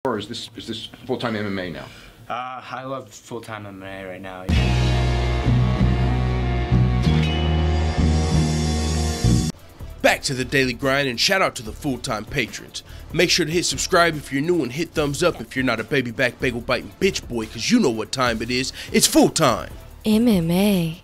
Or is this full-time MMA now? I love full-time MMA right now. Back to the daily grind, and shout out to the full-time patrons. Make sure to hit subscribe if you're new and hit thumbs up if you're not a baby back bagel biting bitch boy, cause you know what time it is. It's full-time MMA.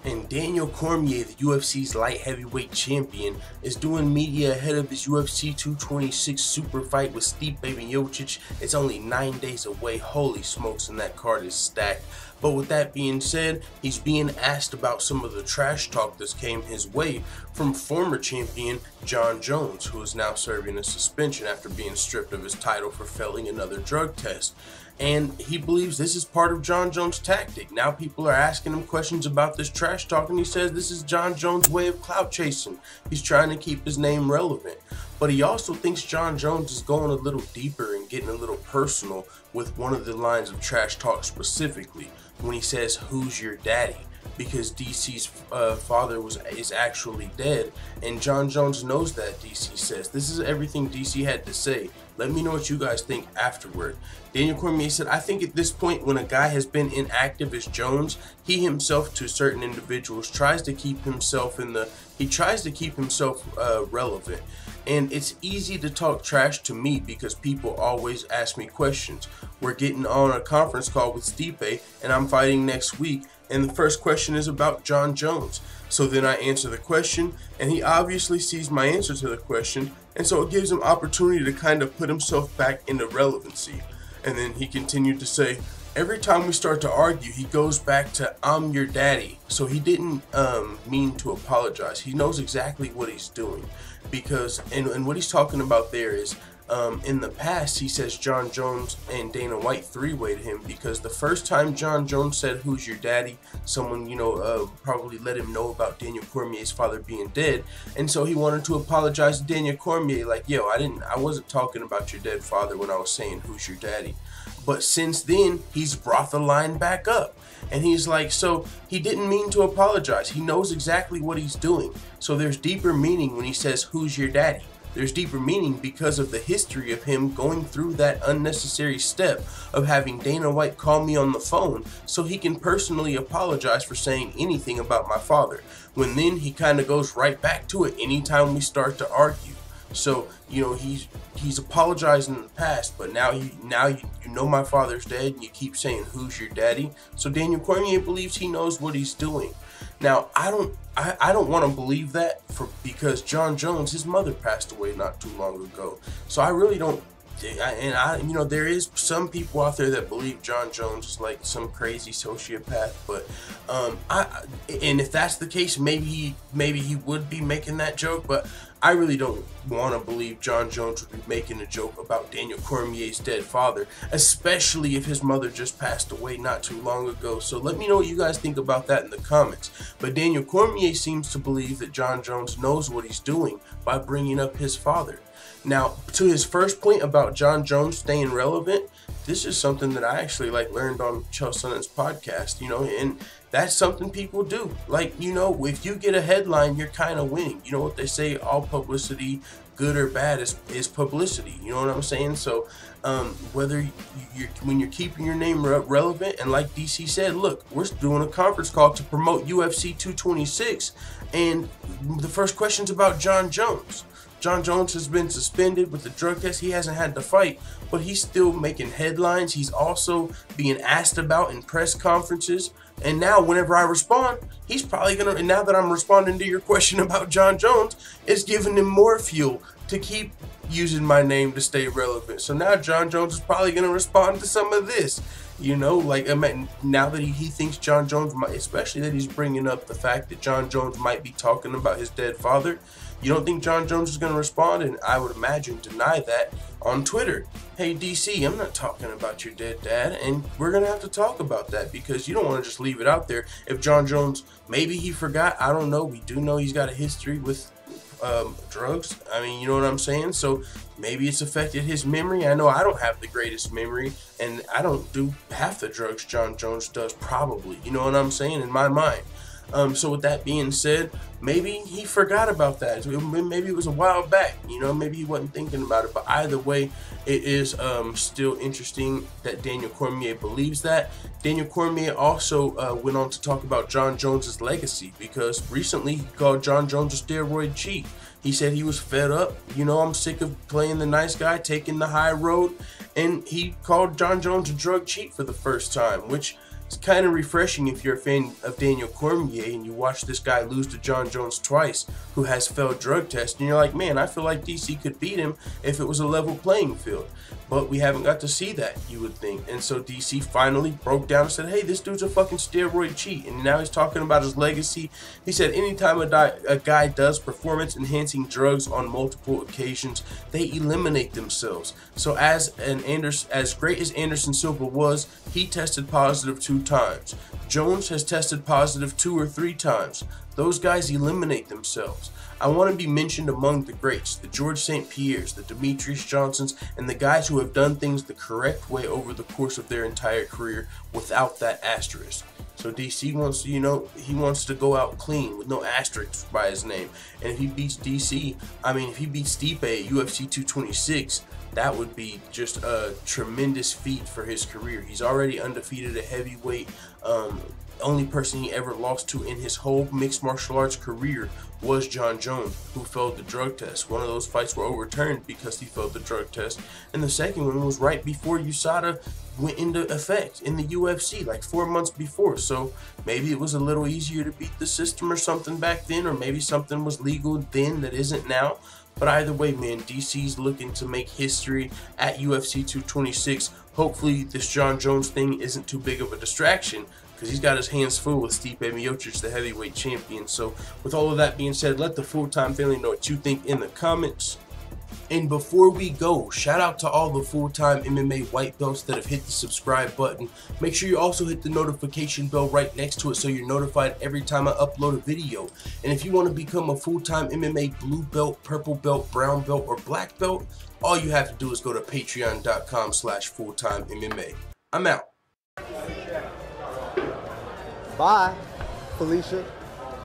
And Daniel Cormier, the UFC's light heavyweight champion, is doing media ahead of his UFC 226 super fight with Stipe Miocic. It's only 9 days away. Holy smokes, and that card is stacked. But with that being said, he's being asked about some of the trash talk that came his way from former champion Jon Jones, who is now serving a suspension after being stripped of his title for failing another drug test. And he believes this is part of Jon Jones' tactic. Now people are asking him questions about this trash talk, and he says this is Jon Jones' way of clout chasing. He's trying to keep his name relevant. But he also thinks Jon Jones is going a little deeper and getting a little personal with one of the lines of trash talk specifically, when he says, "Who's your daddy?" Because DC's father is actually dead, and Jon Jones knows that. DC says this is everything DC had to say. Let me know what you guys think afterward. Daniel Cormier said, "I think at this point, when a guy has been inactive as Jones, he himself, to certain individuals, tries to keep himself relevant. And it's easy to talk trash to me because people always ask me questions. We're getting on a conference call with Stipe, and I'm fighting next week, and the first question is about Jon Jones. So then I answer the question, and he obviously sees my answer to the question, and so it gives him opportunity to kind of put himself back into relevancy." And then he continued to say, "Every time we start to argue, he goes back to 'I'm your daddy.'" So he didn't mean to apologize. He knows exactly what he's doing, because and what he's talking about there is, in the past, he says Jon Jones and Dana White three-wayed him, because the first time Jon Jones said, "Who's your daddy?" someone, probably let him know about Daniel Cormier's father being dead, and so he wanted to apologize to Daniel Cormier, like, "Yo, I wasn't talking about your dead father when I was saying, 'Who's your daddy?'" But since then, he's brought the line back up. And he's like, so he didn't mean to apologize. He knows exactly what he's doing. So there's deeper meaning when he says, "Who's your daddy?" There's deeper meaning because of the history of him going through that unnecessary step of having Dana White call me on the phone so he can personally apologize for saying anything about my father. When then he kind of goes right back to it anytime we start to argue. So, he's apologizing in the past, but now you know my father's dead, and you keep saying, "Who's your daddy?" So Daniel Cormier believes he knows what he's doing. Now, I don't want to believe that because Jon Jones, his mother passed away not too long ago. So I really don't. And there is some people out there that believe Jon Jones is like some crazy sociopath, but and if that's the case, maybe he would be making that joke, but I really don't want to believe Jon Jones would be making a joke about Daniel Cormier's dead father, especially if his mother just passed away not too long ago. So let me know what you guys think about that in the comments. But Daniel Cormier seems to believe that Jon Jones knows what he's doing by bringing up his father. Now, to his first point about Jon Jones staying relevant, this is something that I actually learned on Chael Sonnen's podcast, and that's something people do. If you get a headline, you're kind of winning. You know what they say, all publicity, good or bad, is publicity. You know what I'm saying? So when you're keeping your name relevant, and like DC said, look, we're doing a conference call to promote UFC 226, and the first question's about Jon Jones. Jon Jones has been suspended with the drug test. He hasn't had to fight, but he's still making headlines. He's also being asked about in press conferences. And now whenever I respond, he's probably going to, and now that I'm responding to your question about Jon Jones, it's giving him more fuel to keep using my name to stay relevant. So now Jon Jones is probably going to respond to some of this. Now that he thinks Jon Jones might, especially that he's bringing up the fact that Jon Jones might be talking about his dead father, you don't think Jon Jones is going to respond? And I would imagine deny that on Twitter. "Hey, DC, I'm not talking about your dead dad," and we're going to have to talk about that because you don't want to just leave it out there. If Jon Jones, maybe he forgot, I don't know. We do know he's got a history with drugs. You know what I'm saying? So maybe it's affected his memory. I know I don't have the greatest memory, and I don't do half the drugs Jon Jones does, probably. You know what I'm saying? In my mind. So with that being said, maybe he forgot about that. Maybe it was a while back, you know, maybe he wasn't thinking about it. But either way, it is still interesting that Daniel Cormier believes that. Daniel Cormier also went on to talk about Jon Jones's legacy, because recently he called Jon Jones a steroid cheat. He said he was fed up. You know, I'm sick of playing the nice guy, taking the high road. And he called Jon Jones a drug cheat for the first time, which is kind of refreshing if you're a fan of Daniel Cormier and you watch this guy lose to Jon Jones twice, who has failed drug tests, and you're like, man, I feel like DC could beat him if it was a level playing field. But we haven't got to see that, you would think. And so DC finally broke down and said, hey, this dude's a fucking steroid cheat. And now he's talking about his legacy. He said anytime a guy does performance enhancing drugs on multiple occasions, they eliminate themselves. So as great as Anderson Silva was, he tested positive 2 times. Jones has tested positive 2 or 3 times. Those guys eliminate themselves. I want to be mentioned among the greats, the George St. Pierres, the Demetrius Johnsons, and the guys who have done things the correct way over the course of their entire career without that asterisk. So DC wants to, you know, he wants to go out clean with no asterisk by his name. And if he beats if he beats Stipe at UFC 226, that would be just a tremendous feat for his career. He's already undefeated at heavyweight. Only person he ever lost to in his whole mixed martial arts career was Jon Jones, who failed the drug test. One of those fights were overturned because he failed the drug test, and the second one was right before USADA went into effect in the UFC, like 4 months before. So maybe it was a little easier to beat the system or something back then, or maybe something was legal then that isn't now. But either way, man, DC's looking to make history at UFC 226. Hopefully this Jon Jones thing isn't too big of a distraction, because he's got his hands full with Stipe Miocic, the heavyweight champion. So with all of that being said, let the full-time family know what you think in the comments. And before we go, shout out to all the full-time MMA white belts that have hit the subscribe button. Make sure you also hit the notification bell right next to it so you're notified every time I upload a video. And if you want to become a full-time MMA blue belt, purple belt, brown belt, or black belt, all you have to do is go to patreon.com/fulltimemma. I'm out. Bye, Felicia.